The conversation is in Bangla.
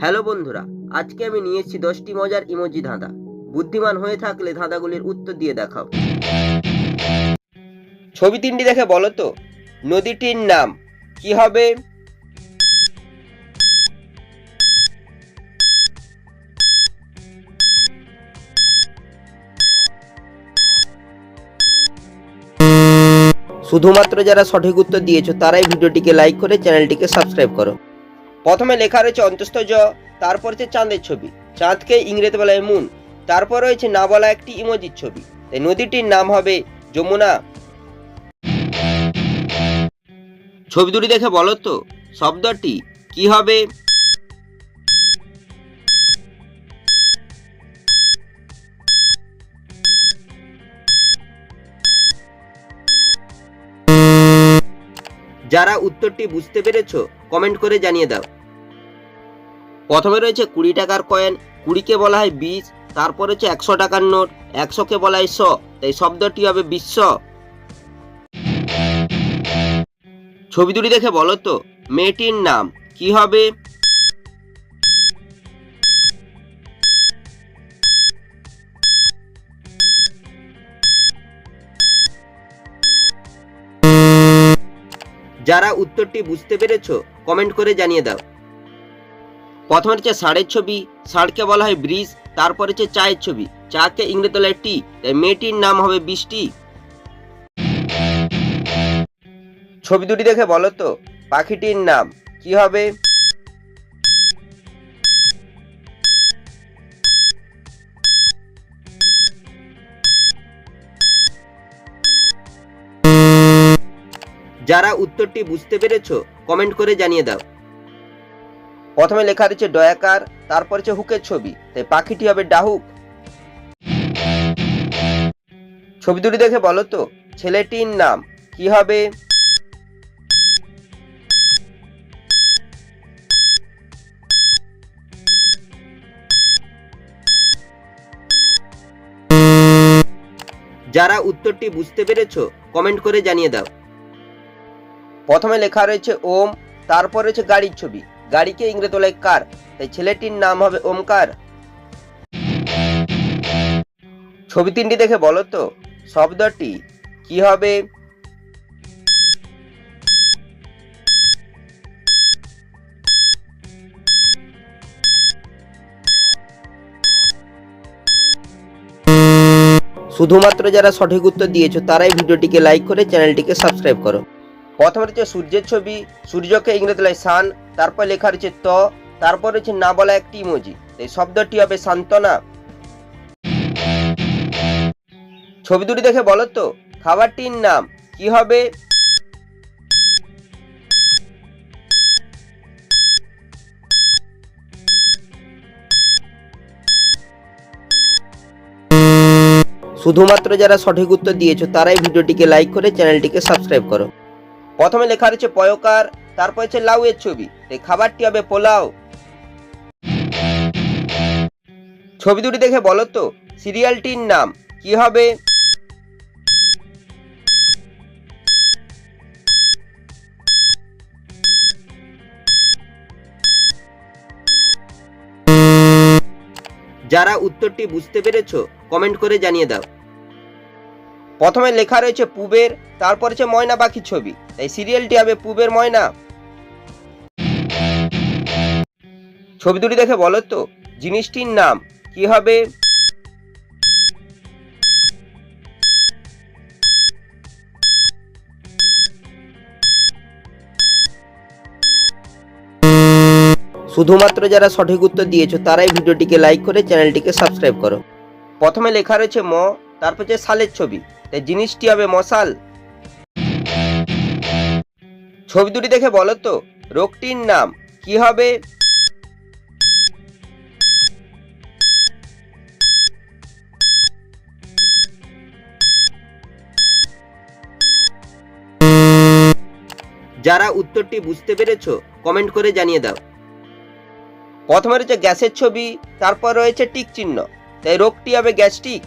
হ্যালো বন্ধুরা, আজকে আমি নিয়ে এসেছি 10টি মজার ইমোজি ধাঁধা। বুদ্ধিমান হয়ে থাকলে ধাঁধাগুলির উত্তর দিয়ে দেখাও। ছবি তিনটি দেখে বলো তো নদীটির নাম কি হবে? শুধুমাত্র যারা সঠিক উত্তর দিয়েছো তারাই ভিডিওটিকে লাইক করে চ্যানেলটিকে সাবস্ক্রাইব করো। প্রথমে লেখা রয়েছে অন্তস্থ জ, তারপর হচ্ছে চাঁদের ছবি, চাঁদকে ইংরেজি বলা হয় মুন, তারপর রয়েছে না বলা একটি ইমোজির ছবি, তাই নদীটির নাম হবে যমুনা। ছবি দুটি দেখে বলো তো শব্দটি কি হবে? যারা উত্তরটি বুঝতে পেরেছো কমেন্ট করে জানিয়ে দাও। প্রথমে রয়েছে 20 টাকার কয়েন, 20কে বলা হয় 20, তারপর হচ্ছে 100 টাকার নোট, 100কে বলা হয় 100, তাই শব্দটি হবে বিশ্ব। ছবি দুটি দেখে বলো তো মেয়েটির নাম কি হবে? যারা উত্তরটি বুঝতে পেরেছো কমেন্ট করে জানিয়ে দাও। প্রথমে হচ্ছে ষাঁড়ের ছবি, ষাঁড়কে বলা হয় ব্রিজ, তারপর হচ্ছে চায়ের ছবি, চাকে ইংরেজি বলা হয় টি, তাই মেয়েটির নাম হবে বৃষ্টি। ছবি দুটি দেখে বলো তো পাখিটির নাম কি হবে? যারা উত্তরটি বুঝতে পেরেছো কমেন্ট করে জানিয়ে দাও। প্রথমে লেখা রয়েছে ডয়াকার, তারপর হচ্ছে হুকের ছবি, তাই পাখিটি হবে ডাহুক। ছবি দুটি দেখে বলো তো ছেলেটির নাম কি হবে? যারা উত্তরটি বুঝতে পেরেছো কমেন্ট করে জানিয়ে দাও। প্রথমে লেখা রয়েছে ওম, তারপর রয়েছে গাড়ির ছবি, গাড়িকে ইংরেজি বলা হয় কার, তাই ছেলেটির নাম হবে ওমকার। ছবি তিনটি দেখে বলো তো শব্দটি কি হবে? শুধুমাত্র যারা সঠিক উত্তর দিয়েছো তারাই ভিডিওটিকে লাইক করে চ্যানেলটিকে সাবস্ক্রাইব করো। প্রথমে রয়েছে সূর্যের ছবি, সূর্যকে ইংরেজি বলা হয় সান, তারপর লেখা রয়েছে ত, তারপর রয়েছে না বলা একটি ইমোজি, তাই শব্দটি হবে সান্ত্বনা। ছবি দুটি দেখে বলো তো খাবারটির নাম কি হবে? শুধুমাত্র যারা সঠিক উত্তর দিয়েছো তারাই ভিডিওটিকে লাইক করে চ্যানেলটিকে সাবস্ক্রাইব করো। প্রথমে লেখা রয়েছে পয়কার, তারপর হচ্ছে লাউ এর ছবি, তাই খাবারটি হবে পোলাও। ছবি দুটি দেখে বলো তো সিরিয়ালটির নাম কি হবে? যারা উত্তরটি বুঝতে পেরেছো কমেন্ট করে জানিয়ে দাও। প্রথমে লেখা রয়েছে পুবের, তারপর হচ্ছে ময়না পাখির ছবি, তাই সিরিয়ালটি হবে পুবের ময়না। ছবি দুটি দেখে বলো তো জিনিসটির নাম কি হবে? শুধুমাত্র যারা সঠিক উত্তর দিয়েছো তারাই ভিডিওটিকে লাইক করে চ্যানেলটিকে সাবস্ক্রাইব করো। প্রথমে লেখা রয়েছে ম, তারপর হচ্ছে শালের ছবি, তাই জিনিসটি হবে মশাল। ছবি দুটি দেখে বলো তো রোগটির নাম কি হবে? যারা উত্তরটি বুঝতে পেরেছো কমেন্ট করে জানিয়ে দাও। প্রথমে রয়েছে গ্যাসের ছবি, তারপর রয়েছে টিক চিহ্ন, তাই রোগটি হবে গ্যাস্ট্রিক।